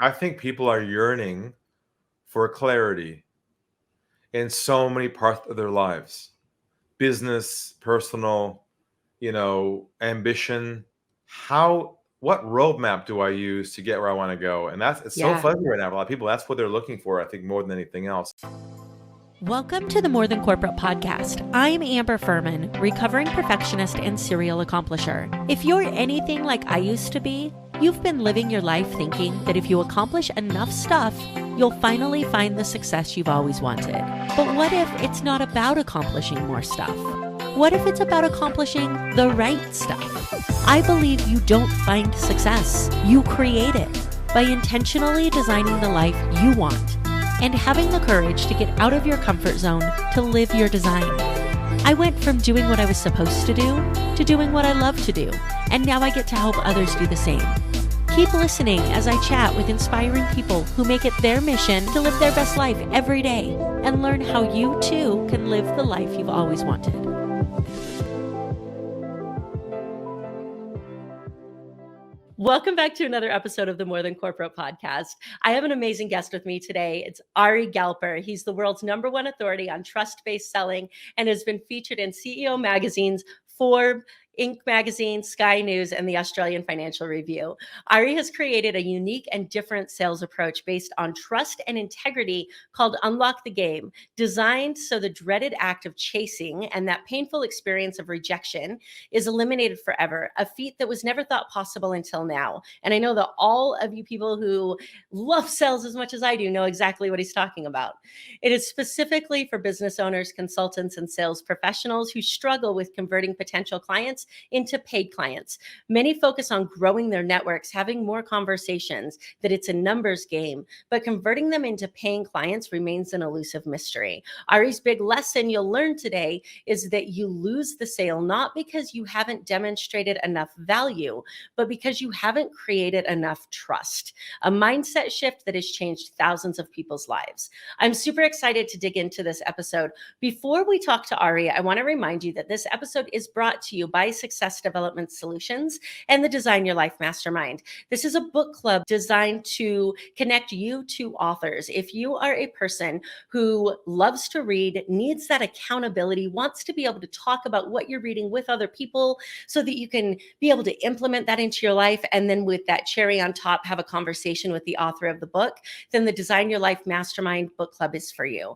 I think people are yearning for clarity in so many parts of their lives. Business, personal, ambition. What roadmap do I use to get where I want to go? And it's so Yeah. fuzzy right now. For a lot of people, that's what they're looking for, I think, more than anything else. Welcome to the More Than Corporate podcast. I'm Amber Furman, recovering perfectionist and serial accomplisher. If you're anything like I used to be, you've been living your life thinking that if you accomplish enough stuff, you'll finally find the success you've always wanted. But what if it's not about accomplishing more stuff? What if it's about accomplishing the right stuff? I believe you don't find success, you create it by intentionally designing the life you want and having the courage to get out of your comfort zone to live your design. I went from doing what I was supposed to do to doing what I love to do, and now I get to help others do the same. Keep listening as I chat with inspiring people who make it their mission to live their best life every day and learn how you too can live the life you've always wanted. Welcome back to another episode of the More Than Corporate podcast. I have an amazing guest with me today. It's Ari Galper. He's the world's #1 authority on trust-based selling and has been featured in CEO magazines, Forbes, Inc. magazine, SkyNews, and the Australian Financial Review. Ari has created a unique and different sales approach based on trust and integrity called Unlock the Game, designed so the dreaded act of chasing and that painful experience of rejection is eliminated forever, a feat that was never thought possible until now. And I know that all of you people who love sales as much as I do know exactly what he's talking about. It is specifically for business owners, consultants, and sales professionals who struggle with converting potential clients into paid clients. Many focus on growing their networks, having more conversations, that it's a numbers game, but converting them into paying clients remains an elusive mystery. Ari's big lesson you'll learn today is that you lose the sale not because you haven't demonstrated enough value, but because you haven't created enough trust, a mindset shift that has changed thousands of people's lives. I'm super excited to dig into this episode. Before we talk to Ari, I want to remind you that this episode is brought to you by Success Development Solutions and the Design Your Life Mastermind. This is a book club designed to connect you to authors. If you are a person who loves to read, needs that accountability, wants to be able to talk about what you're reading with other people so that you can be able to implement that into your life, and then with that cherry on top, have a conversation with the author of the book, then the Design Your Life Mastermind book club is for you.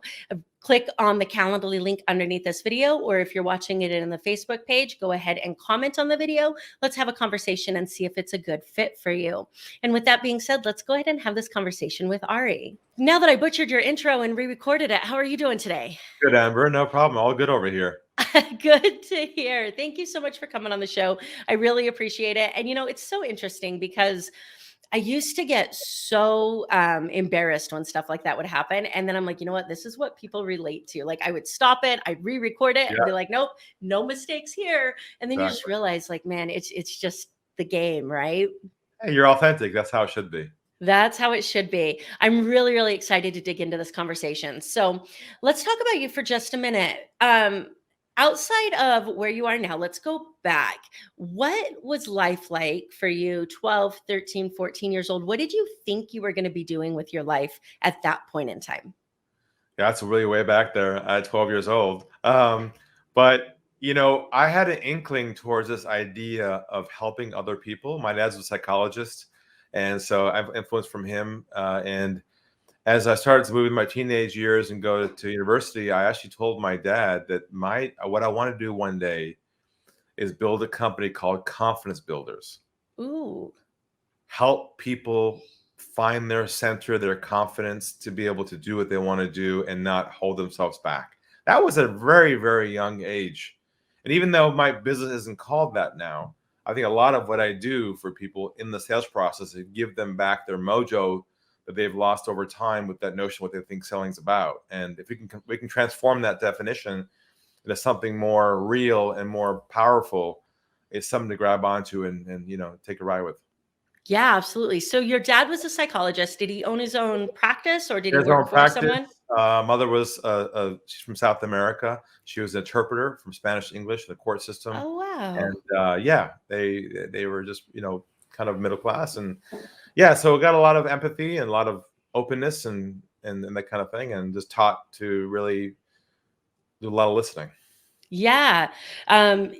Click on the Calendly link underneath this video, or if you're watching it in the Facebook page, go ahead and comment on the video. Let's have a conversation and see if it's a good fit for you. And with that being said, let's go ahead and have this conversation with Ari. Now that I butchered your intro and re-recorded it, how are you doing today? Good, Amber. No problem. All good over here. Good to hear. Thank you so much for coming on the show. I really appreciate it. And it's so interesting because I used to get so embarrassed when stuff like that would happen. And then I'm like, you know what? This is what people relate to. Like, I would stop it, I'd re-record it, and be like, nope, no mistakes here. And then you just realize, like, man, it's just the game, right? Hey, you're authentic. That's how it should be. That's how it should be. I'm really, really excited to dig into this conversation. So let's talk about you for just a minute. Outside of where you are now, let's go back. What was life like for you 12, 13, 14 years old? What did you think you were going to be doing with your life at that point in time? Yeah, that's really way back there at 12 years old. But, I had an inkling towards this idea of helping other people. My dad's a psychologist, and so I've influenced from him. And as I started to move in my teenage years and go to university, I actually told my dad that what I want to do one day is build a company called Confidence Builders. Ooh. Help people find their center, their confidence to be able to do what they want to do and not hold themselves back. That was a very, very young age. And even though my business isn't called that now, I think a lot of what I do for people in the sales process is give them back their mojo that they've lost over time with that notion of what they think selling's about. And if we can transform that definition into something more real and more powerful, it's something to grab onto and take a ride with. Yeah, absolutely. So your dad was a psychologist. Did he own his own practice, or did he work for someone? Mother was she's from South America. She was an interpreter from Spanish to English in the court system. Oh, wow. And they were just kind of middle class, and Yeah, so got a lot of empathy and a lot of openness and that kind of thing, and just taught to really do a lot of listening. Yeah. Um,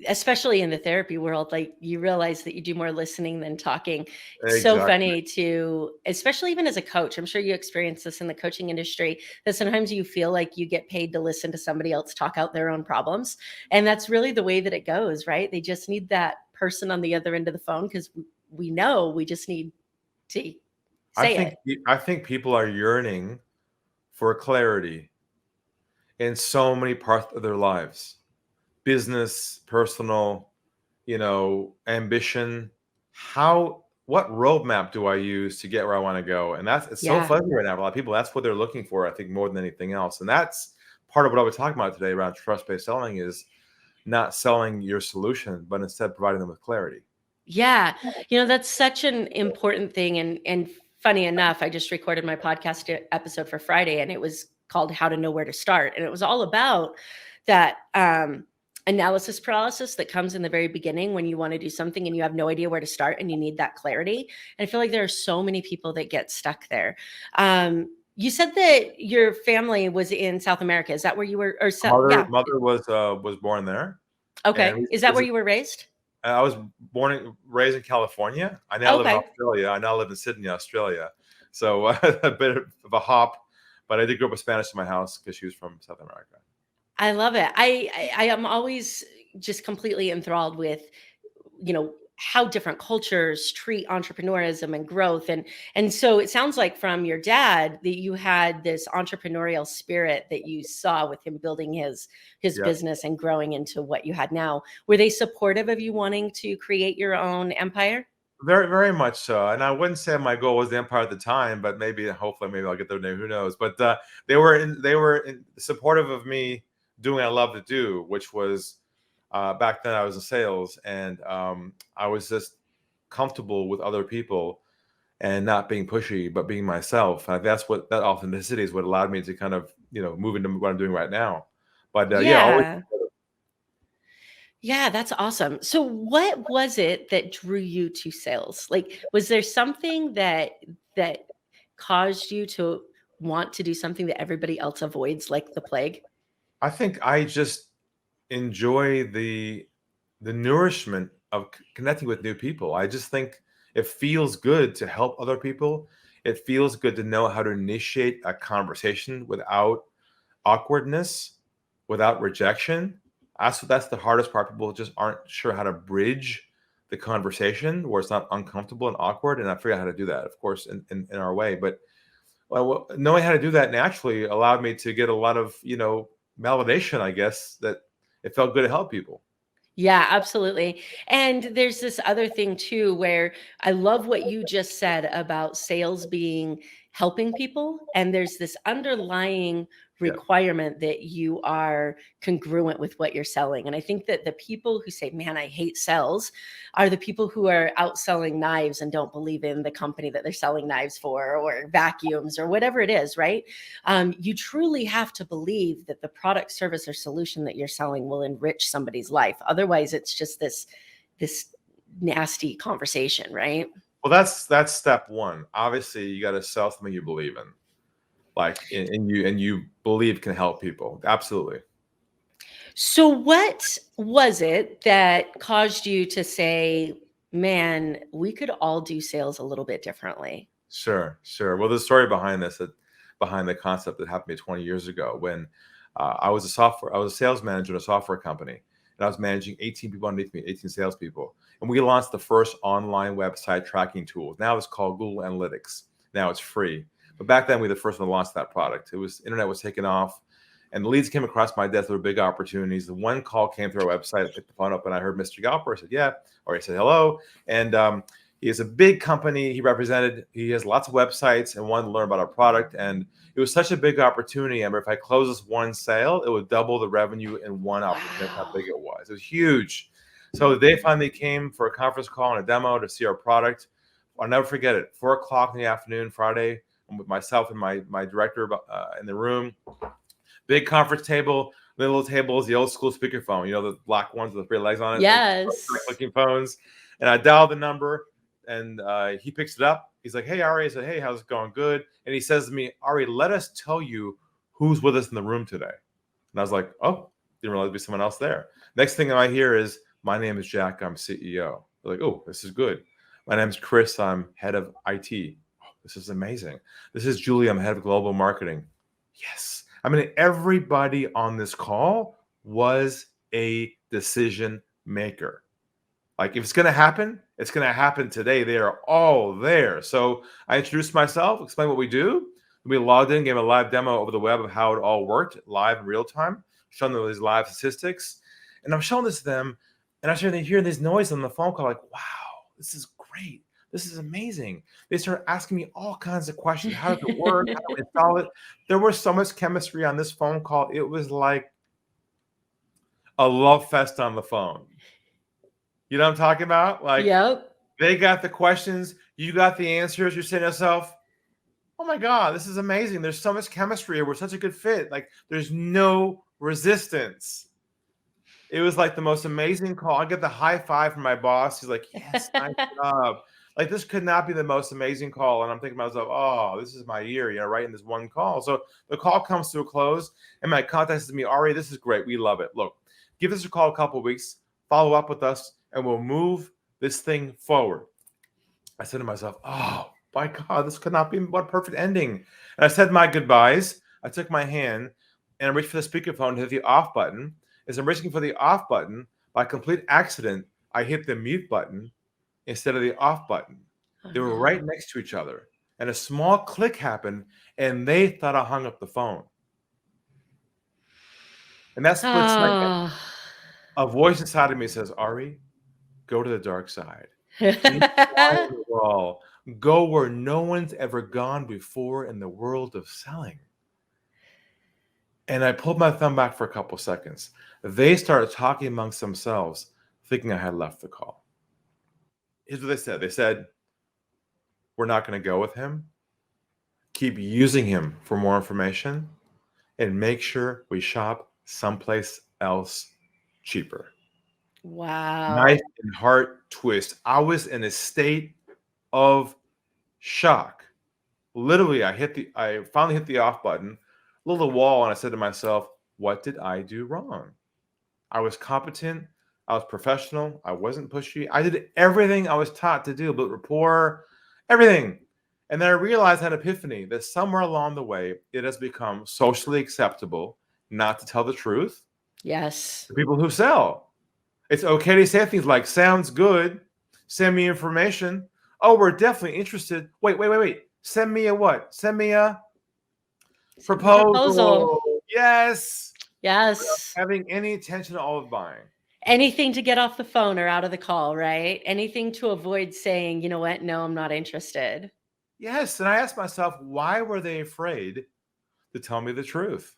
Especially in the therapy world, like you realize that you do more listening than talking. It's so Exactly. funny to, especially even as a coach, I'm sure you experience this in the coaching industry, that sometimes you feel like you get paid to listen to somebody else talk out their own problems. And that's really the way that it goes, right? They just need that person on the other end of the phone because we know we just need to I say think it. I think people are yearning for clarity in so many parts of their lives. Business, personal, ambition. What roadmap do I use to get where I want to go? And it's so Yeah. fuzzy right now. For a lot of people, that's what they're looking for, I think, more than anything else. And that's part of what I was talking about today around trust-based selling is not selling your solution, but instead providing them with clarity. Yeah. That's such an important thing. And funny enough, I just recorded my podcast episode for Friday and it was called How to Know Where to Start. And it was all about that analysis paralysis that comes in the very beginning when you want to do something and you have no idea where to start and you need that clarity. And I feel like there are so many people that get stuck there. You said that your family was in South America. Is that where you were? Or Mother yeah. mother was born there, and Okay. Is that where you were raised? I was born and raised in California. I now live in Okay. Australia. I now live in Sydney, Australia. So a bit of a hop, but I did grow up with Spanish in my house because she was from South America. I love it. I am always just completely enthralled with, how different cultures treat entrepreneurism and growth. And so it sounds like from your dad that you had this entrepreneurial spirit that you saw with him building his Yeah, business and growing into what you had now. Were they supportive of you wanting to create your own empire? very, very much so. And I wouldn't say my goal was the empire at the time, but hopefully, I'll get there. Who knows? But they were supportive of me doing what I love to do, which was back then I was in sales, and I was just comfortable with other people and not being pushy, but being myself. That authenticity is what allowed me to kind of move into what I'm doing right now. But yeah, always. Yeah. Yeah, that's awesome. So what was it that drew you to sales? Like, was there something that caused you to want to do something that everybody else avoids like the plague? I think I just enjoy the nourishment of connecting with new people. I just think it feels good to help other people. It feels good to know how to initiate a conversation without awkwardness, without rejection. That's the hardest part. People just aren't sure how to bridge the conversation where it's not uncomfortable and awkward. And I figured out how to do that, of course, in our way. But knowing how to do that naturally allowed me to get a lot of, validation, I guess, that it felt good to help people. Yeah, absolutely. And there's this other thing too, where I love what you just said about sales being helping people. And there's this underlying Yeah. requirement that you are congruent with what you're selling. And I think that the people who say, man, I hate sales are the people who are out selling knives and don't believe in the company that they're selling knives for or vacuums or whatever it is, right? You truly have to believe that the product, service, or solution that you're selling will enrich somebody's life. Otherwise, it's just this nasty conversation, right? Well, that's step one. Obviously, you got to sell something you believe in, like and you believe can help people. Absolutely. So, what was it that caused you to say, man, we could all do sales a little bit differently? Sure, sure. Well, the story behind behind the concept that happened to me 20 years ago when I was a sales manager in a software company, and I was managing 18 people underneath me, 18 salespeople. And we launched the first online website tracking tool. Now it's called Google Analytics. Now it's free. But back then, we were the first one to launch that product. Internet was taking off, and the leads came across my desk. There were big opportunities. The one call came through our website. I picked the phone up, and I heard Mr. Galper. I said, "Yeah," or he said, "Hello," and he has a big company he has lots of websites and wanted to learn about our product. And it was such a big opportunity. Amber, if I close this one sale, it would double the revenue in one opportunity. That's how big Wow. it was. It was huge. So they finally came for a conference call and a demo to see our product. I'll never forget it. 4 o'clock in the afternoon, Friday, I'm with myself and my director in the room. Big conference table, little tables, the old school speakerphone, the black ones with the three legs on it, like Yes. clicking phones. And I dialed the number, and he picks it up, He's like, hey, Ari. I said, hey, how's it going? Good. And he says to me, Ari, let us tell you who's with us in the room today. And I was like, oh, didn't realize there'd be someone else there. Next thing I hear is, my name is Jack. I'm CEO. They're like, oh, this is good. My name is Chris. I'm head of IT. Oh, this is amazing. This is Julie. I'm head of global marketing. Yes. I mean, everybody on this call was a decision maker. Like, if it's going to happen, it's going to happen today. They are all there. So I introduced myself, explained what we do. We logged in, gave a live demo over the web of how it all worked, live in real time, showing them these live statistics. And I'm showing this to them, and I started hearing this noise on the phone call, like, wow, this is great. This is amazing. They started asking me all kinds of questions. How does it work? How do we install it? There was so much chemistry on this phone call. It was like a love fest on the phone. You know what I'm talking about? Like, Yep. they got the questions, you got the answers. You're saying to yourself, oh my God, this is amazing. There's so much chemistry here. We're such a good fit. Like, there's no resistance. It was like the most amazing call. I get the high five from my boss. He's like, yes, nice job. Like, this could not be the most amazing call. And I'm thinking to myself, oh, this is my year, right in this one call. So the call comes to a close, and my contact says to me, Ari, this is great. We love it. Look, give us a call a couple of weeks, follow up with us, and we'll move this thing forward. I said to myself, oh, my God, this could not be what perfect ending. And I said my goodbyes. I took my hand, and I reached for the speakerphone to hit the off button. As I'm reaching for the off button, by complete accident, I hit the mute button instead of the off button. They were right next to each other. And a small click happened, and they thought I hung up the phone. And that split second, a voice inside of me says, Ari, go to the dark side. The wall. Go where no one's ever gone before in the world of selling. And I pulled my thumb back for a couple seconds. They started talking amongst themselves, thinking I had left the call. Here's what they said. They said, we're not going to go with him. Keep using him for more information, and make sure we shop someplace else cheaper. Wow. Knife and heart twist. I was in a state of shock. Literally, I finally hit the off button, looked at the wall, and I said to myself, what did I do wrong? I was competent. I was professional. I wasn't pushy. I did everything I was taught to do, build rapport, everything. And then I realized, I had an epiphany, that somewhere along the way, it has become socially acceptable not to tell the truth. Yes. To people who sell. It's okay to say things like, sounds good. Send me information. Oh, we're definitely interested. Wait. Send me a what? Send me a proposal. Yes. Yes. Having any intention of buying. Anything to get off the phone or out of the call, right? Anything to avoid saying, you know what? No, I'm not interested. Yes. And I asked myself, why were they afraid to tell me the truth?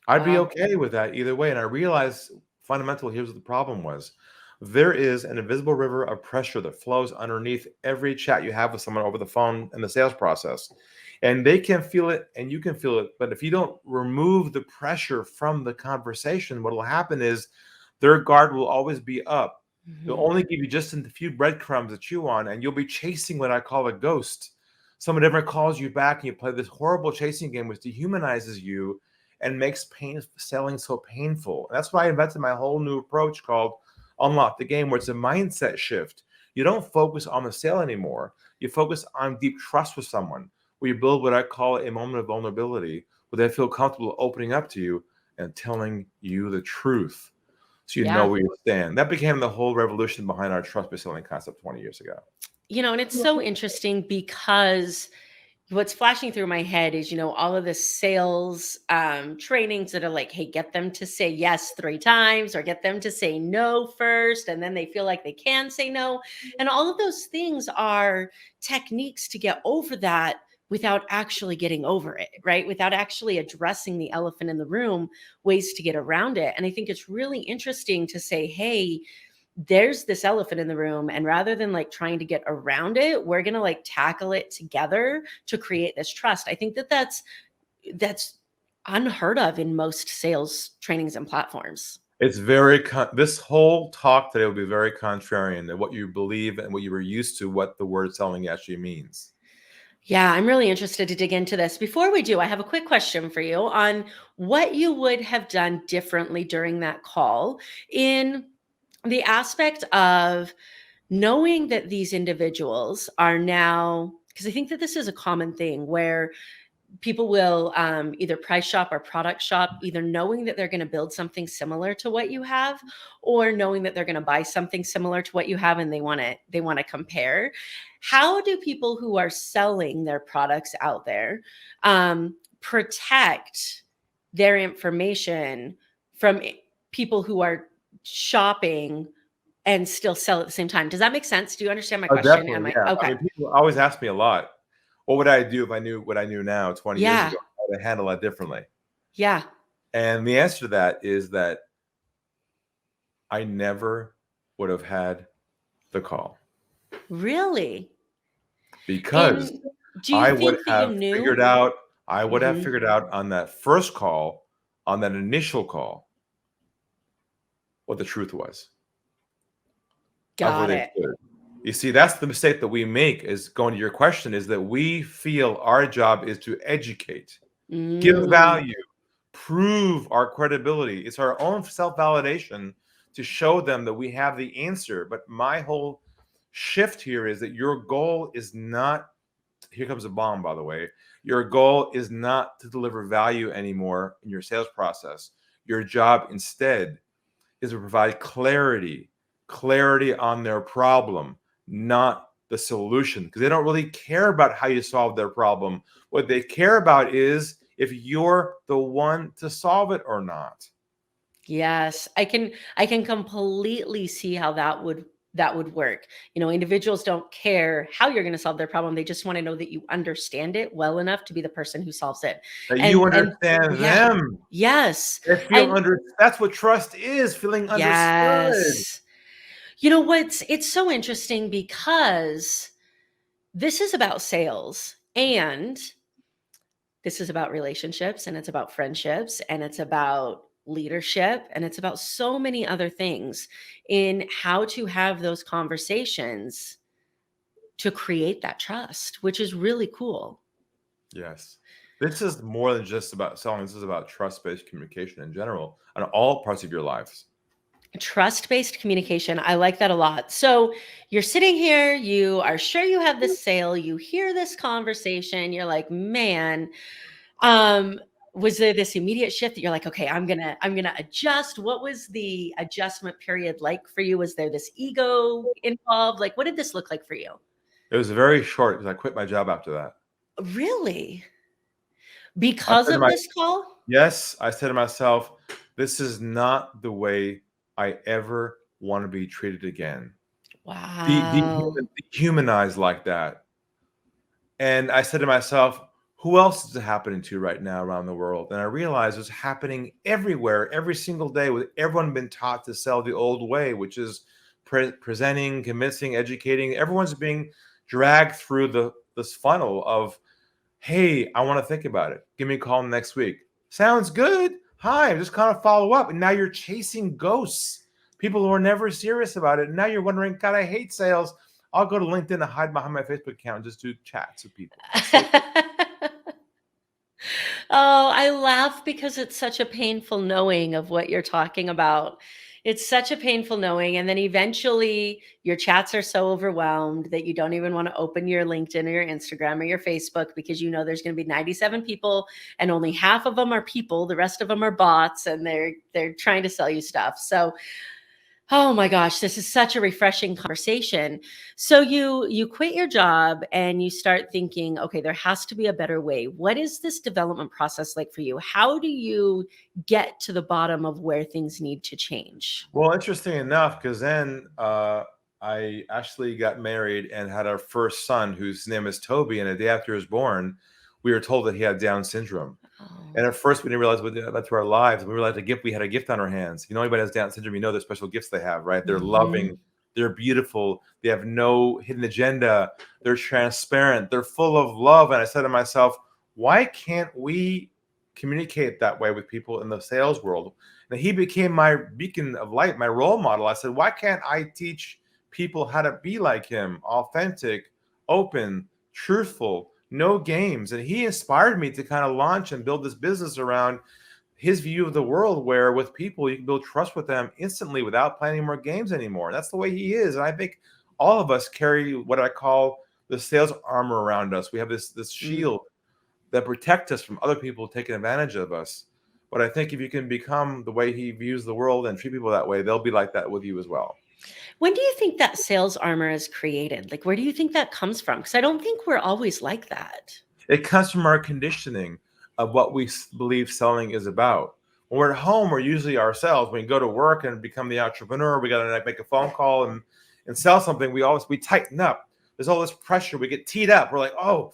I'd be okay with that either way. And I realized fundamentally, here's what the problem was. There is an invisible river of pressure that flows underneath every chat you have with someone over the phone in the sales process. And they can feel it and you can feel it. But if you don't remove the pressure from the conversation, what will happen is their guard will always be up. Mm-hmm. They'll only give you just a few breadcrumbs to chew on, and you'll be chasing what I call a ghost. Someone never calls you back, and you play this horrible chasing game which dehumanizes you and makes selling so painful. And that's why I invented my whole new approach called Unlock the Game, where it's a mindset shift. You don't focus on the sale anymore. You focus on deep trust with someone, where you build what I call a moment of vulnerability, where they feel comfortable opening up to you and telling you the truth, so you know where you stand. That became the whole revolution behind our trust-based selling concept 20 years ago. You know, and it's so interesting because what's flashing through my head is, you know, all of the sales trainings that are like, hey, get them to say yes 3 times or get them to say no first. And then they feel like they can say no. And all of those things are techniques to get over that without actually getting over it, right? Without actually addressing the elephant in the room, ways to get around it. And I think it's really interesting to say, hey, there's this elephant in the room, and rather than like trying to get around it, we're going to like tackle it together to create this trust. I think that that's unheard of in most sales trainings and platforms. It's very this whole talk today will be very contrarian to what you believe and what you were used to, what the word selling actually means. Yeah, I'm really interested to dig into this. Before we do, I have a quick question for you on what you would have done differently during that call in the aspect of knowing that these individuals are now, because I think that this is a common thing where people will either price shop or product shop, either knowing that they're going to build something similar to what you have, or knowing that they're going to buy something similar to what you have, and they want to compare. How do people who are selling their products out there protect their information from people who are shopping and still sell at the same time? Does that make sense? Do you understand my Oh, question? definitely, Am I yeah. I okay? mean, people always ask me a lot, what would I do if I knew what I knew now 20 years Yeah, ago? How would I handle that differently? yeah, And the answer to that is that I never would have had the call really. because And do you think that you knew? I would have Mhm. figured out on that first call, on that initial call, what the truth was of where Got they it. stood. You see, that's the mistake that we make, is going to your question, is that we feel our job is to educate, give Mm, value, prove our credibility. It's our own self-validation to show them that we have the answer. But my whole shift here is that your goal is not, here comes a bomb, by the way. Your goal is not to deliver value anymore in your sales process. Your job instead is to provide clarity on their problem, not the solution, because they don't really care about how you solve their problem. What they care about is if you're the one to solve it or not. yes, I can completely see how that would work. Individuals don't care how you're going to solve their problem. They just want to know that you understand it well enough to be the person who solves it. That you And understand yeah, them. yes. They feel And under. That's what trust is, feeling understood. yes. It's so interesting because this is about sales, and this is about relationships, and it's about friendships, and it's about leadership, and it's about so many other things in how to have those conversations to create that trust, which is really cool. Yes. This is more than just about selling. This is about trust-based communication in general on all parts of your lives. Trust-based communication. I like that a lot. So you're sitting here, you are sure you have this sale, you hear this conversation, you're like, man, Um, was there this immediate shift that you're like, "Okay, I'm gonna adjust?" What was the adjustment period like for you? Was there this ego involved? Like, what did this look like for you? It was very short because I quit my job after that. Really? I Because said to of my this call? Yes, I said to myself, this is not the way I ever want to be treated again. Wow. Dehumanized like that. And I said to myself, who else is it happening to right now around the world? And I realized it's happening everywhere, every single day, with everyone been taught to sell the old way, which is presenting, convincing, educating. Everyone's being dragged through this funnel of, hey, I want to think about it. Give me a call next week. Sounds good. Hi, I'm just kind of follow up. And now you're chasing ghosts, people who are never serious about it. And now you're wondering, God, I hate sales. I'll go to LinkedIn and hide behind my Facebook account and just do chats with people. So Oh, I laugh because it's such a painful knowing of what you're talking about. It's such a painful knowing. And then eventually your chats are so overwhelmed that you don't even want to open your LinkedIn or your Instagram or your Facebook because you know there's going to be 97 people and only half of them are people, the rest of them are bots, and they're trying to sell you stuff. So oh my gosh, this is such a refreshing conversation. So you quit your job and you start thinking, okay, there has to be a better way. What is this development process like for you? How do you get to the bottom of where things need to change? well, interesting enough, because then I actually got married and had our first son, whose name is Toby. And the day after he was born, we were told that he had Down syndrome. Oh. And at first, we didn't realize what that to our lives. We realized we had a gift on our hands. Anybody has Down syndrome, there's special gifts they have, right? They're Mhm. loving, they're beautiful, they have no hidden agenda, they're transparent, they're full of love. And I said to myself, why can't we communicate that way with people in the sales world? And he became my beacon of light, my role model. I said, why can't I teach people how to be like him? Authentic, open, truthful, no games. And he inspired me to kind of launch and build this business around his view of the world, where with people, you can build trust with them instantly without playing more games anymore. That's the way he is. And I think all of us carry what I call the sales armor around us. We have this shield that protect us from other people taking advantage of us. But I think if you can become the way he views the world and treat people that way, they'll be like that with you as well. When do you think that sales armor is created? Like, where do you think that comes from? Because I don't think we're always like that. It comes from our conditioning of what we believe selling is about. When we're at home, we're usually ourselves. When we go to work and become the entrepreneur, we got to make a phone call and sell something. We tighten up. There's all this pressure. We get teed up. We're like, oh,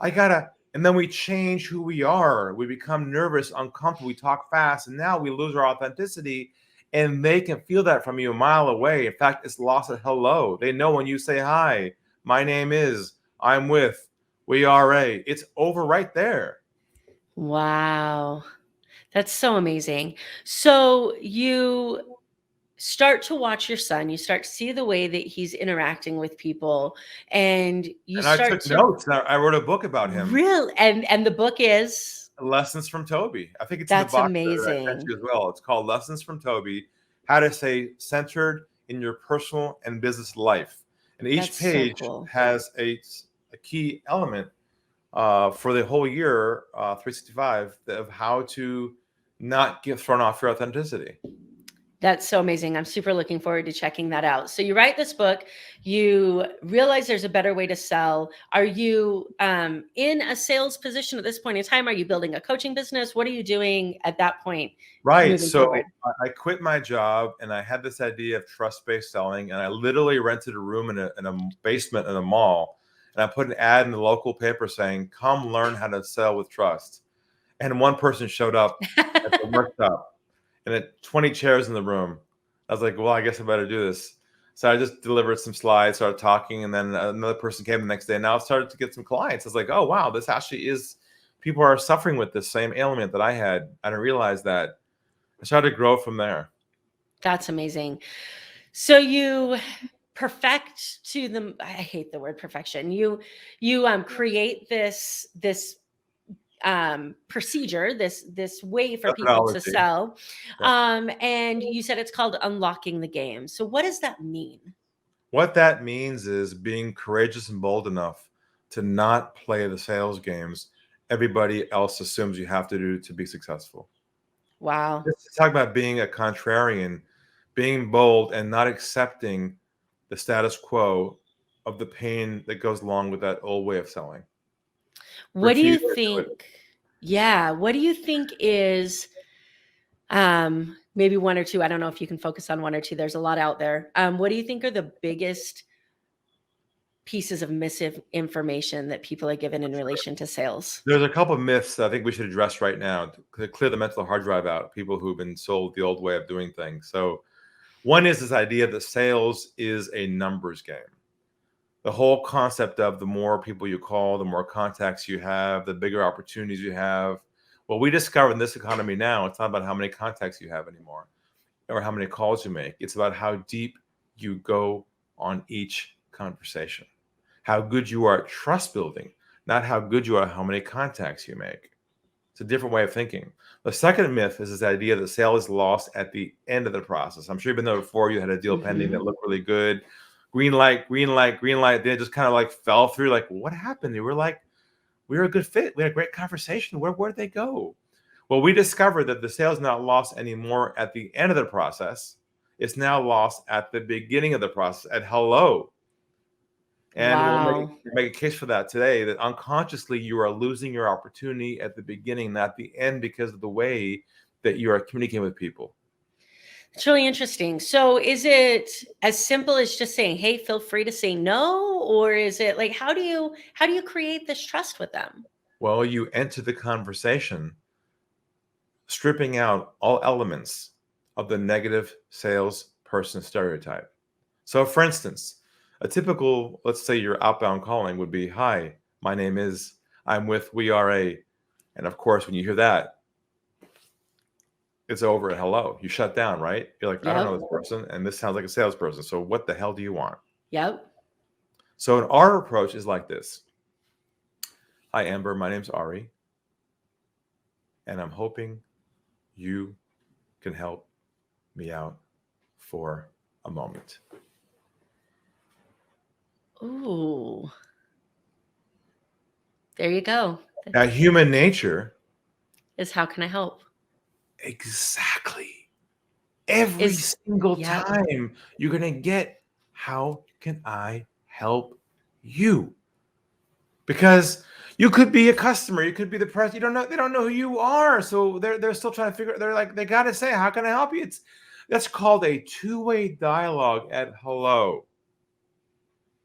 I gotta. And then we change who we are. We become nervous, uncomfortable. We talk fast, and now we lose our authenticity. And they can feel that from you a mile away. In fact, it's lost at hello. They know when you say hi, my name is, I'm with, we are a. It's over right there. Wow. That's so amazing. So you start to watch your son, you start to see the way that he's interacting with people, and you And I start took to notes. I wrote a book about him. and the book is Lessons from Toby. I think it's in the that's box that I sent amazing. you as well. It's called Lessons from Toby, How to Stay Centered in Your Personal and Business Life. And each That's so page cool. has a key element for the whole year, 365, of how to not get thrown off your authenticity. That's so amazing. I'm super looking forward to checking that out. So you write this book, you realize there's a better way to sell. Are you in a sales position at this point in time? Are you building a coaching business? What are you doing at that point? Right. Moving So forward? I quit my job and I had this idea of trust-based selling, and I literally rented a room in a basement in a mall. And I put an ad in the local paper saying, come learn how to sell with trust. And one person showed up at the workshop and had 20 chairs in the room. I was like, well, I guess I better do this. So I just delivered some slides, started talking, and then another person came the next day. And now I've started to get some clients. I was like, oh, wow, this actually is, people are suffering with this same ailment that I had. I didn't realize that. I started to grow from there. That's amazing. So you perfect to the, I hate the word perfection. You create this procedure, this way for people to Methodology. sell. Yep. And you said it's called unlocking the game. So what does that mean? What that means is being courageous and bold enough to not play the sales games everybody else assumes you have to do to be successful. Wow. Let's talk about being a contrarian, being bold and not accepting the status quo of the pain that goes along with that old way of selling. What do you Refusing to do it. think? Yeah. What do you think is maybe one or two? I don't know if you can focus on one or two. There's a lot out there. What do you think are the biggest pieces of misinformation that people are given in relation to sales? There's a couple of myths that I think we should address right now to clear the mental hard drive out, people who've been sold the old way of doing things. So one is this idea that sales is a numbers game. The whole concept of the more people you call, the more contacts you have, the bigger opportunities you have. Well, we discover in this economy now, it's not about how many contacts you have anymore or how many calls you make. It's about how deep you go on each conversation, how good you are at trust building, not how good you are at how many contacts you make. It's a different way of thinking. The second myth is this idea that sale is lost at the end of the process. I'm sure you've been there before. You had a deal pending that looked really good. Green light, green light, green light. Then it just kind of like fell through. Like, what happened? They were like, we were a good fit. We had a great conversation. Where'd they go? Well, we discovered that the sale is not lost anymore at the end of the process. It's now lost at the beginning of the process, at hello. And Wow. we'll make a case for that today, that unconsciously you are losing your opportunity at the beginning, not the end, because of the way that you are communicating with people. It's really interesting. So is it as simple as just saying, hey, feel free to say no? Or is it like, how do you create this trust with them? Well, you enter the conversation stripping out all elements of the negative salesperson stereotype. So for instance, a typical, let's say your outbound calling would be, hi, my name is, I'm with, we are a, and of course, when you hear that, it's over at hello. You shut down, right? You're like, I don't know Yep. this person, and this sounds like a salesperson. So what the hell do you want? Yep. So our approach is like this. Hi, Amber. My name's Ari, and I'm hoping you can help me out for a moment. Ooh. There you go. Now, human nature, Is how can I help? exactly. Every Is single yep. time you're going to get, how can I help you? Because you could be a customer, you could be the president. You don't know, they don't know who you are. So they're still trying to figure, they're like, they got to say, how can I help you? That's called a two-way dialogue at hello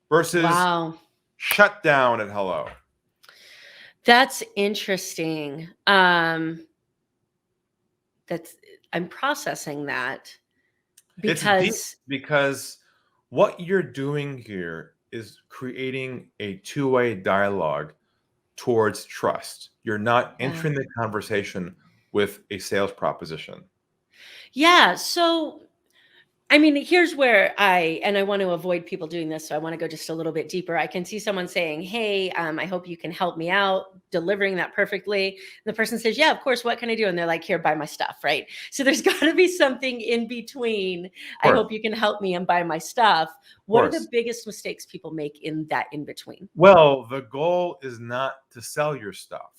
versus Wow. shut down at hello. That's interesting. That's I'm processing that It's deep because because what you're doing here is creating a two-way dialogue towards trust. You're not yeah. entering the conversation with a sales proposition. Yeah. So I mean, here's where I want to avoid people doing this. So I want to go just a little bit deeper. I can see someone saying, hey, I hope you can help me out, delivering that perfectly. And the person says, yeah, of course. What can I do? And they're like, here, buy my stuff. Right. So there's got to be something in between. I hope you can help me and buy my stuff. What are the biggest mistakes people make in that in between? Well, the goal is not to sell your stuff.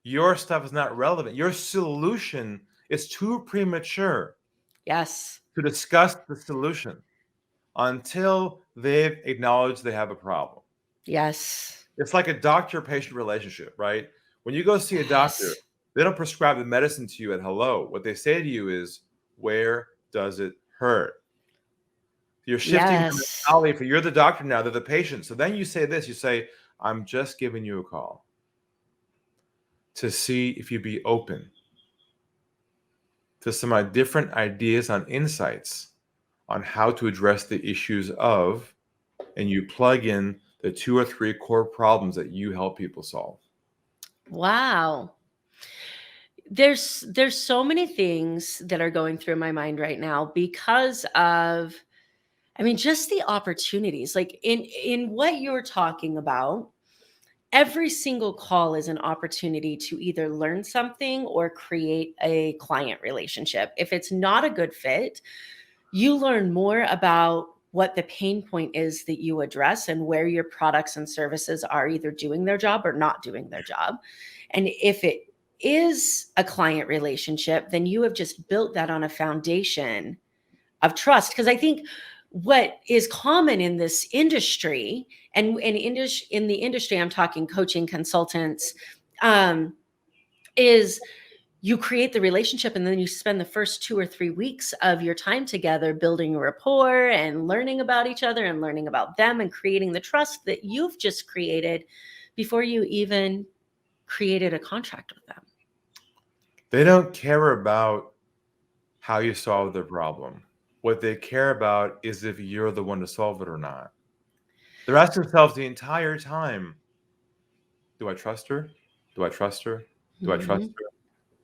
Your stuff is not relevant. Your solution is too premature. Yes. To discuss the solution until they've acknowledged they have a problem. Yes. It's like a doctor-patient relationship, right? When you go see a doctor, they don't prescribe the medicine to you at hello. What they say to you is, where does it hurt? You're shifting the mentality for you're the doctor now, they're the patient. So then you say this, you say, I'm just giving you a call to see if you'd be open to some different ideas on insights on how to address the issues of, and you plug in the 2 or 3 core problems that you help people solve. Wow. There's so many things that are going through my mind right now because of, I mean, just the opportunities. Like in what you're talking about, every single call is an opportunity to either learn something or create a client relationship. If it's not a good fit, you learn more about what the pain point is that you address and where your products and services are either doing their job or not doing their job. And if it is a client relationship, then you have just built that on a foundation of trust. Because I think what is common in this industry, and in the industry, I'm talking coaching consultants, is you create the relationship and then you spend the first 2 or 3 weeks of your time together building a rapport and learning about each other and learning about them and creating the trust that you've just created before you even created a contract with them. They don't care about how you solve their problem. What they care about is if you're the one to solve it or not. They're asking themselves the entire time, do I trust her? Do I trust her? Do I trust her?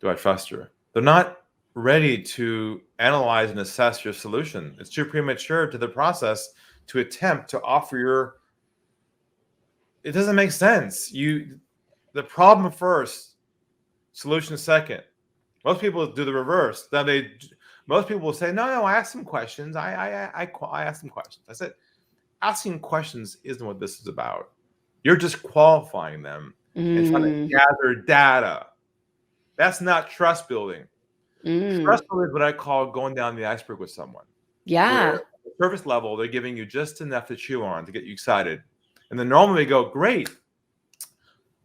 Do I trust her? They're not ready to analyze and assess your solution. It's too premature to the process to attempt to offer your. It doesn't make sense. The problem first, solution second. Most people do the reverse. Most people will say, no, I asked some questions. I asked some questions. I said, asking questions isn't what this is about. You're just qualifying them and trying to gather data. That's not trust building. Trust building is what I call going down the iceberg with someone. Yeah. Where at the surface level, they're giving you just enough to chew on to get you excited. And then normally they go, great.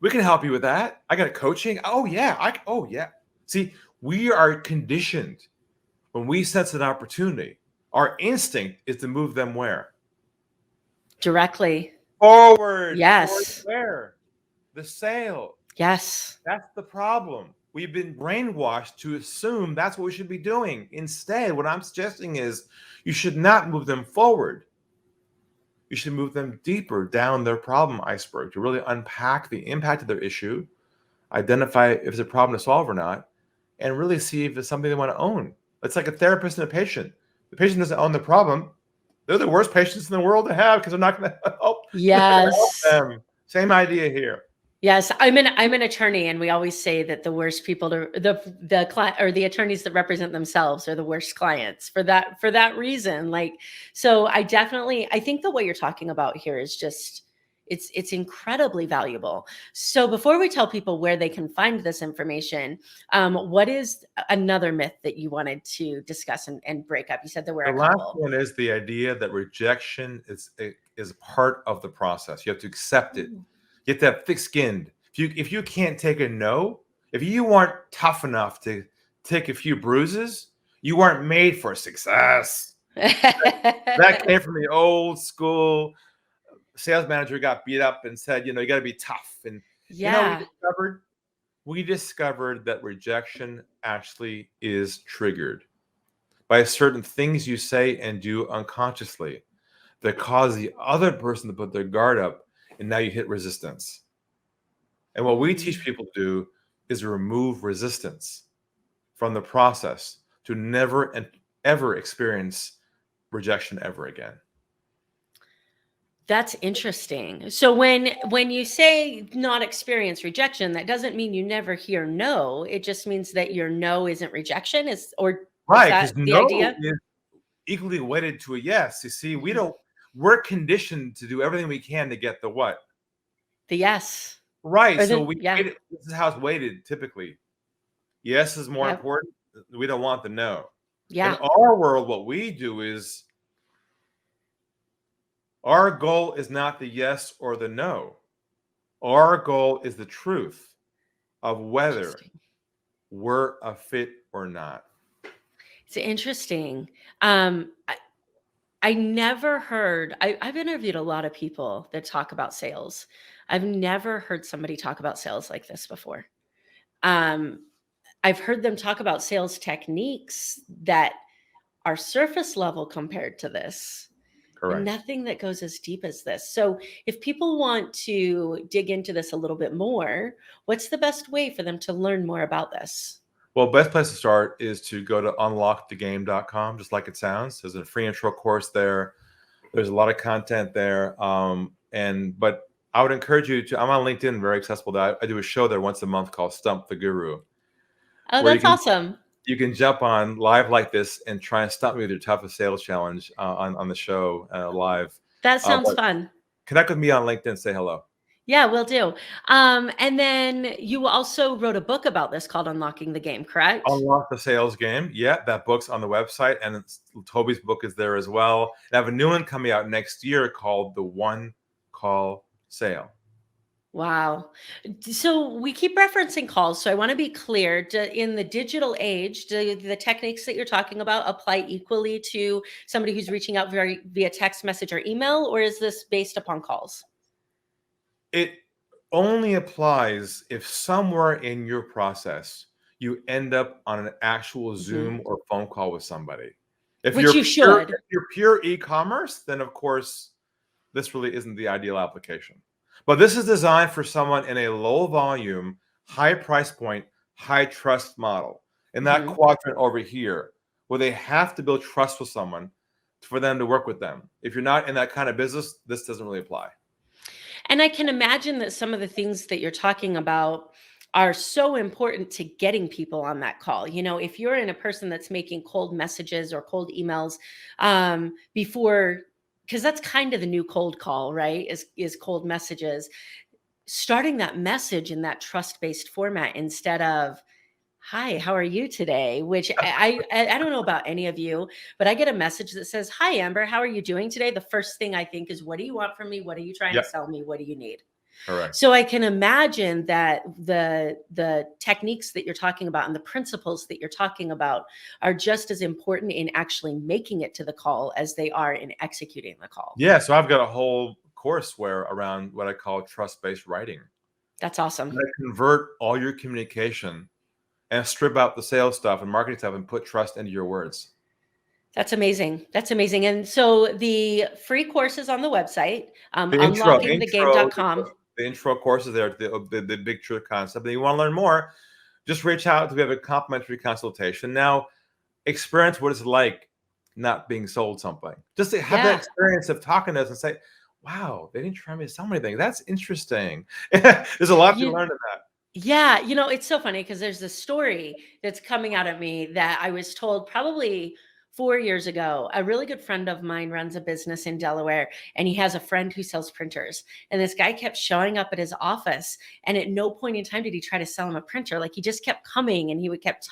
We can help you with that. I got a coaching. Oh, yeah. Oh, yeah. See, we are conditioned when we sense an opportunity. Our instinct is to move them where? Directly. Forward. Yes. Where? The sale. Yes. That's the problem. We've been brainwashed to assume that's what we should be doing. Instead, what I'm suggesting is you should not move them forward. You should move them deeper down their problem iceberg to really unpack the impact of their issue, identify if it's a problem to solve or not, and really see if it's something they want to own. It's like a therapist and a patient. The patient doesn't own the problem. They're the worst patients in the world to have because they're not going to help. Yes. Them. Same idea here. Yes, I'm an attorney, and we always say that the worst people to the client or the attorneys that represent themselves are the worst clients for that reason. Like, so I think the what you're talking about here is just it's incredibly valuable. So before we tell people where they can find this information, what is another myth that you wanted to discuss and break up? You said there were The a last couple. one is the idea that rejection is part of the process. You have to accept it. You have to have thick-skinned. If you can't take a no, if you aren't tough enough to take a few bruises, you weren't made for success. That came from the old school sales manager got beat up and said, you got to be tough. And Yeah. we discovered that rejection actually is triggered by certain things you say and do unconsciously that cause the other person to put their guard up, and now you hit resistance. And what we teach people to do is remove resistance from the process to never and ever experience rejection ever again. That's interesting. So when you say not experience rejection, that doesn't mean you never hear no. It just means that your no isn't rejection. Is right? That Because the no idea? is equally weighted to a yes. You see, we're conditioned to do everything we can to get the what? The yes. Right. Or So yeah. this is how it's weighted typically. Yes is more Yep. important. We don't want the no. Yeah. In our world, what we do is our goal is not the yes or the no. Our goal is the truth of whether we're a fit or not. It's interesting. I never heard, I've interviewed a lot of people that talk about sales. I've never heard somebody talk about sales like this before. I've heard them talk about sales techniques that are surface level compared to this. Correct. But nothing that goes as deep as this. So if people want to dig into this a little bit more, what's the best way for them to learn more about this? Well, best place to start is to go to unlockthegame.com, just like it sounds. There's a free intro course there. There's a lot of content there. But I would encourage you to, I'm on LinkedIn, very accessible. I do a show there once a month called Stump the Guru. Oh, that's awesome. You can jump on live like this and try and stump me with your toughest sales challenge on the show live. That sounds fun. Connect with me on LinkedIn. Say hello. Yeah, will do. And then you also wrote a book about this called Unlocking the Game, correct? Unlock the Sales Game. Yeah, that book's on the website, and Toby's book is there as well. And I have a new one coming out next year called The One Call Sale. Wow. So we keep referencing calls. So I want to be clear, in the digital age, do the techniques that you're talking about apply equally to somebody who's reaching out via text message or email, or is this based upon calls? It only applies if somewhere in your process you end up on an actual Zoom or phone call with somebody. If Which you should. If you're pure e-commerce, then of course this really isn't the ideal application. But this is designed for someone in a low volume, high price point, high trust model. In that quadrant over here, where they have to build trust with someone for them to work with them. If you're not in that kind of business, this doesn't really apply. And I can imagine that some of the things that you're talking about are so important to getting people on that call. If you're in a person that's making cold messages or cold emails before, because that's kind of the new cold call, right? Is cold messages. Starting that message in that trust-based format instead of, "Hi, how are you today?" Which I don't know about any of you, but I get a message that says, "Hi, Amber, how are you doing today?" The first thing I think is, what do you want from me? What are you trying to sell me? What do you need? Correct. So I can imagine that the techniques that you're talking about and the principles that you're talking about are just as important in actually making it to the call as they are in executing the call. Yeah, so I've got a whole courseware around what I call trust-based writing. That's awesome. I convert all your communication and strip out the sales stuff and marketing stuff and put trust into your words. That's amazing. That's amazing. And so the free course is on the website, unlockingthegame.com. unlockingthegame.com. The intro course is there, the big truth concept. And you want to learn more, Just reach out to have a complimentary consultation. Now, experience what it's like not being sold something. Just to have that Yeah. experience of talking to us and say, wow, they didn't try me to sell me anything. That's interesting. There's a lot to You, learn in that. yeah, it's so funny because there's this story that's coming out of me that I was told probably 4 years ago. A really good friend of mine runs a business in Delaware, and he has a friend who sells printers. And this guy kept showing up at his office, and at no point in time did he try to sell him a printer. Like, he just kept coming, and he kept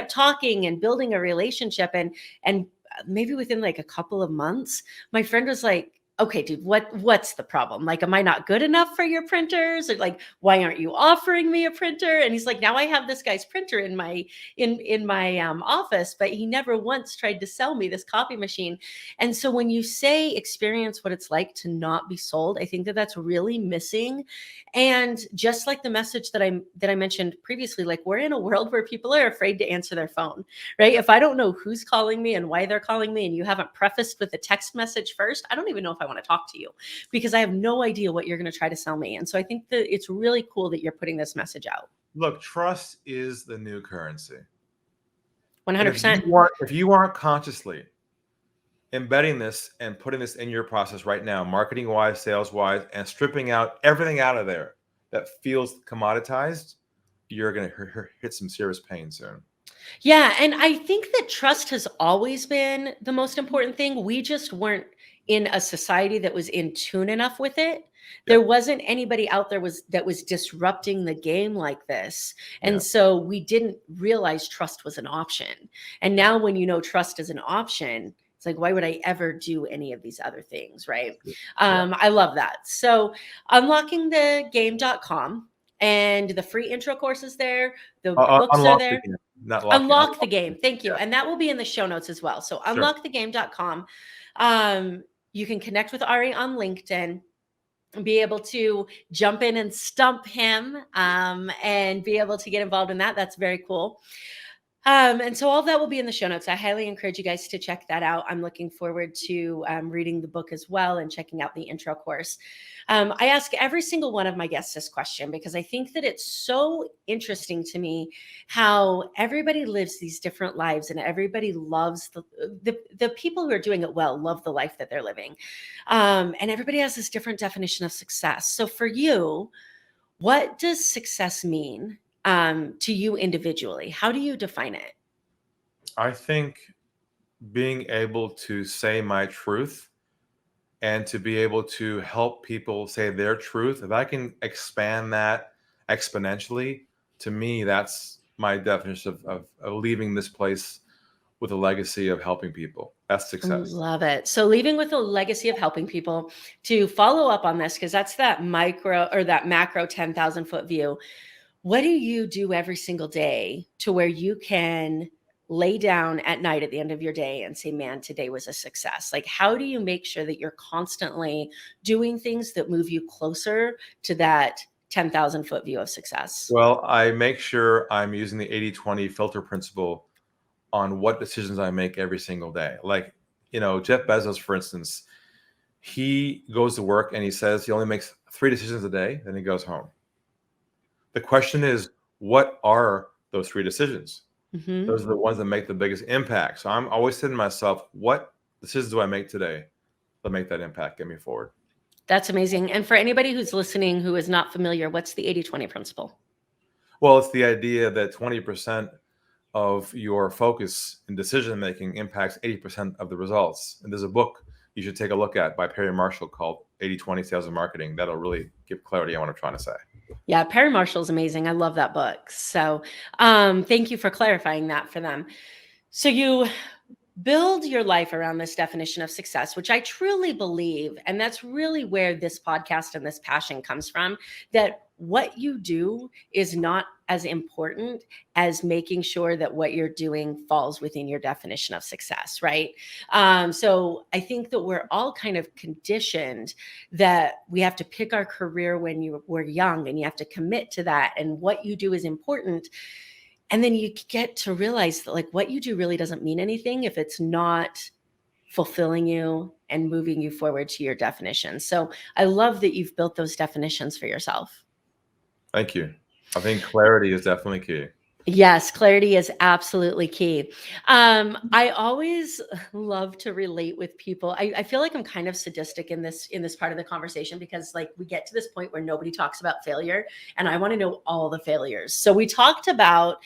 talking and building a relationship, and maybe within like a couple of months, my friend was like, okay, dude, what's the problem? Like, am I not good enough for your printers? Or like, why aren't you offering me a printer? And he's like, now I have this guy's printer in my office, but he never once tried to sell me this copy machine. And so when you say experience what it's like to not be sold, I think that that's really missing. And just like the message that I mentioned previously, like, we're in a world where people are afraid to answer their phone, right? If I don't know who's calling me and why they're calling me, and you haven't prefaced with a text message first, I don't even know if I want to talk to you, because I have no idea what you're going to try to sell me. And so I think that it's really cool that you're putting this message out. Look, trust is the new currency. 100%. If you aren't consciously embedding this and putting this in your process right now, marketing wise, sales wise, and stripping out everything out of there that feels commoditized, you're going to hit some serious pain soon. Yeah. And I think that trust has always been the most important thing. We just weren't in a society that was in tune enough with it. There wasn't anybody out there that was disrupting the game like this. And so we didn't realize trust was an option. And now when you know trust is an option, it's like, why would I ever do any of these other things? Right. I love that. So unlockingthegame.com, and the free intro courses there, the books are there. Unlock the game. Thank you. And that will be in the show notes as well. So unlockthegame.com. You can connect with Ari on LinkedIn and be able to jump in and stump him, and be able to get involved in that. That's very cool. And so all of that will be in the show notes. I highly encourage you guys to check that out. I'm looking forward to reading the book as well and checking out the intro course. I ask every single one of my guests this question because I think that it's so interesting to me how everybody lives these different lives, and everybody loves the people who are doing it well love the life that they're living. And everybody has this different definition of success. So for you, what does success mean to you individually? How do you define it? I think being able to say my truth and to be able to help people say their truth, if I can expand that exponentially, to me, that's my definition of leaving this place with a legacy of helping people. That's success. Love it. So leaving with a legacy of helping people. To follow up on this, because that's that micro or that macro 10,000 foot view. What do you do every single day to where you can lay down at night at the end of your day and say, man, today was a success? Like, how do you make sure that you're constantly doing things that move you closer to that 10,000 foot view of success? Well, I make sure I'm using the 80-20 filter principle on what decisions I make every single day. Like, Jeff Bezos, for instance, he goes to work and he says he only makes 3 decisions a day, then he goes home. The question is, what are those 3 decisions? Mm-hmm. Those are the ones that make the biggest impact. So I'm always saying to myself, what decisions do I make today that make that impact, get me forward? That's amazing. And for anybody who's listening who is not familiar, what's the 80-20 principle? Well, it's the idea that 20% of your focus in decision making impacts 80% of the results. And there's a book you should take a look at by Perry Marshall called 80-20 Sales and Marketing. That'll really give clarity on what I'm trying to say. Yeah, Perry Marshall's amazing. I love that book. So thank you for clarifying that for them. So you build your life around this definition of success, which I truly believe, and that's really where this podcast and this passion comes from, that what you do is not as important as making sure that what you're doing falls within your definition of success, right? So I think that we're all kind of conditioned that we have to pick our career when we're young, and you have to commit to that, and what you do is important. And then you get to realize that, like, what you do really doesn't mean anything if it's not fulfilling you and moving you forward to your definition. So I love that you've built those definitions for yourself. Thank you. I think clarity is definitely key. Yes, clarity is absolutely key. I always love to relate with people. I feel like I'm kind of sadistic in this part of the conversation because like we get to this point where nobody talks about failure, and I want to know all the failures. So we talked about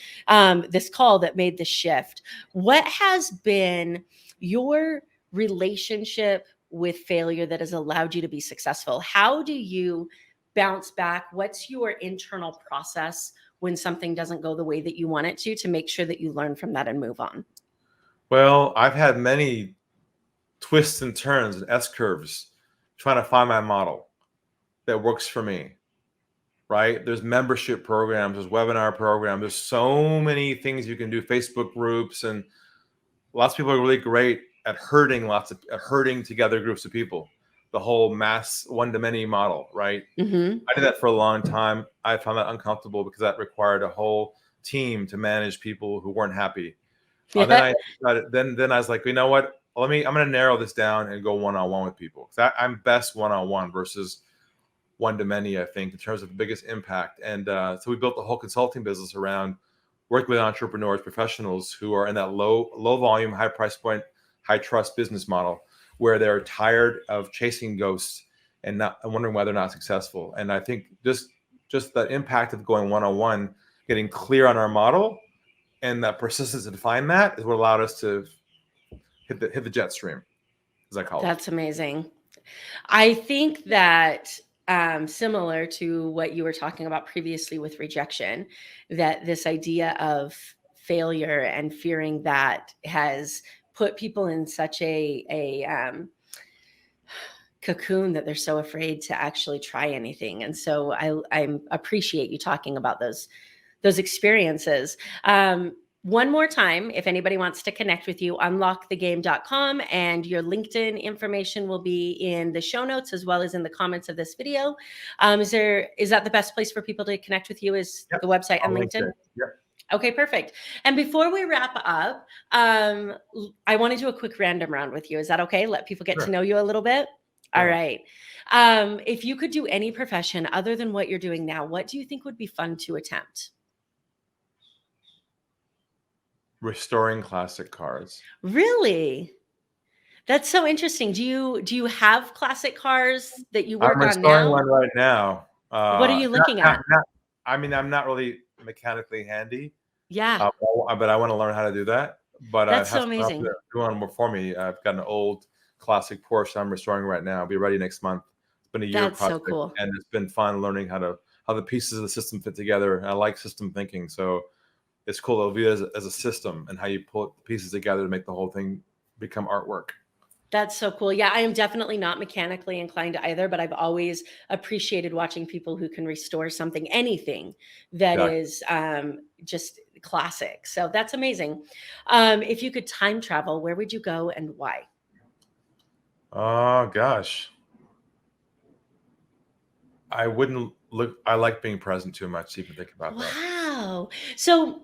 this call that made the shift. What has been your relationship with failure that has allowed you to be successful? How do you bounce back? What's your internal process when something doesn't go the way that you want it to make sure that you learn from that and move on? Well, I've had many twists and turns and S curves trying to find my model that works for me, right? There's membership programs, there's webinar programs, there's so many things you can do, Facebook groups, and lots of people are really great at herding together groups of people. The whole mass one-to-many model, right? Mm-hmm. I did that for a long time. I found that uncomfortable because that required a whole team to manage people who weren't happy. Yeah. Then I was like, you know what? I'm going to narrow this down and go one-on-one with people. I'm best one-on-one versus one-to-many, I think, in terms of the biggest impact. And so we built the whole consulting business around working with entrepreneurs, professionals who are in that low volume, high price point, high trust business model where they're tired of chasing ghosts and wondering why they're not successful. And I think just the impact of going one-on-one, getting clear on our model, and that persistence to define that is what allowed us to hit the jet stream, as I call it. That's amazing. I think that similar to what you were talking about previously with rejection, that this idea of failure and fearing that has put people in such a cocoon that they're so afraid to actually try anything. And so I appreciate you talking about those experiences. One more time, if anybody wants to connect with you, unlockthegame.com, and your LinkedIn information will be in the show notes as well as in the comments of this video. Is that the best place for people to connect with you, is the website and LinkedIn? Yep. Okay, perfect. And before we wrap up, I want to do a quick random round with you. Is that okay? Let people get to know you a little bit. All right. If you could do any profession other than what you're doing now, what do you think would be fun to attempt? Restoring classic cars. Really? That's so interesting. Do you have classic cars that you work I'm on restoring now? one right now. What are you looking at? I'm not really mechanically handy, Yeah, but I want to learn how to do that. But I that's have so someone out amazing. there doing one for me. I've got an old classic Porsche I'm restoring right now. I'll be ready next month. It's been a year That's so project, cool. and it's been fun learning how the pieces of the system fit together. And I like system thinking, so it's cool to view it as a system and how you pull the pieces together to make the whole thing become artwork. That's so cool. Yeah, I am definitely not mechanically inclined either, but I've always appreciated watching people who can restore something, anything that Yeah. is just classic. So that's amazing. If you could time travel, where would you go and why? Oh gosh. I wouldn't look. I like being present too much to even think about that. Wow. So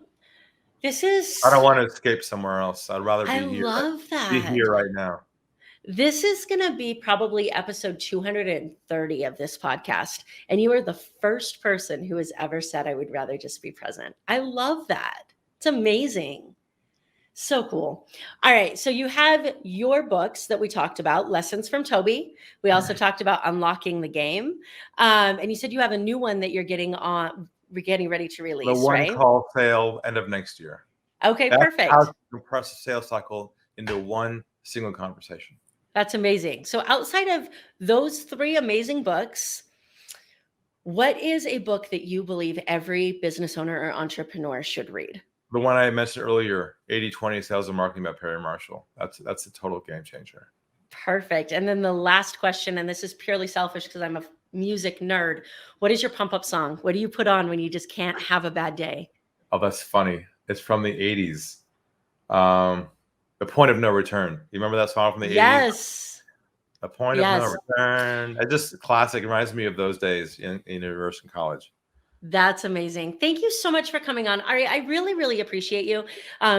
this I don't is, want to escape somewhere else. I'd rather I be here. love Be that. here right now. This is going to be probably episode 230 of this podcast. And you are the first person who has ever said, I would rather just be present. I love that. It's amazing. So cool. All right. So you have your books that we talked about, Lessons from Toby. We also talked about Unlocking the Game. And you said you have a new one that you're getting ready to The release, one right? call sale end of next year. Okay, That's how perfect. to compress the sales cycle into one single conversation. That's amazing. So outside of those three amazing books, what is a book that you believe every business owner or entrepreneur should read? The one I mentioned earlier, 80/20 Sales and Marketing by Perry Marshall. That's a total game changer. Perfect. And then the last question, and this is purely selfish because I'm a music nerd. What is your pump up song? What do you put on when you just can't have a bad day? Oh, that's funny. It's from the 80s. The Point of No Return. You remember that song from the 80s? Yes. The Point of No Yes. Return. It's just classic. It reminds me of those days in university and college. That's amazing. Thank you so much for coming on, Ari. I really, really appreciate you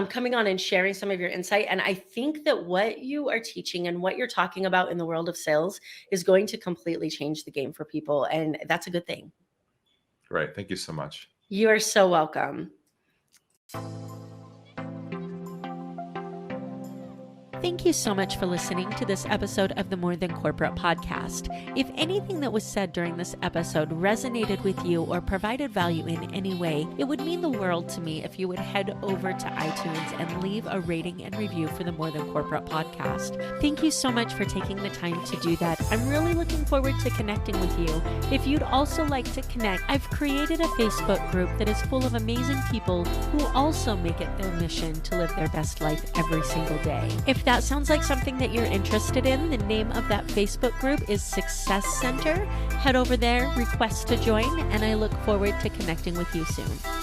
coming on and sharing some of your insight. And I think that what you are teaching and what you're talking about in the world of sales is going to completely change the game for people. And that's a good thing. Great. Thank you so much. You are so welcome. Thank you so much for listening to this episode of the More Than Corporate podcast. If anything that was said during this episode resonated with you or provided value in any way, it would mean the world to me if you would head over to iTunes and leave a rating and review for the More Than Corporate podcast. Thank you so much for taking the time to do that. I'm really looking forward to connecting with you. If you'd also like to connect, I've created a Facebook group that is full of amazing people who also make it their mission to live their best life every single day. If that sounds like something that you're interested in, the name of that Facebook group is Success Center. Head over there, request to join, and I look forward to connecting with you soon.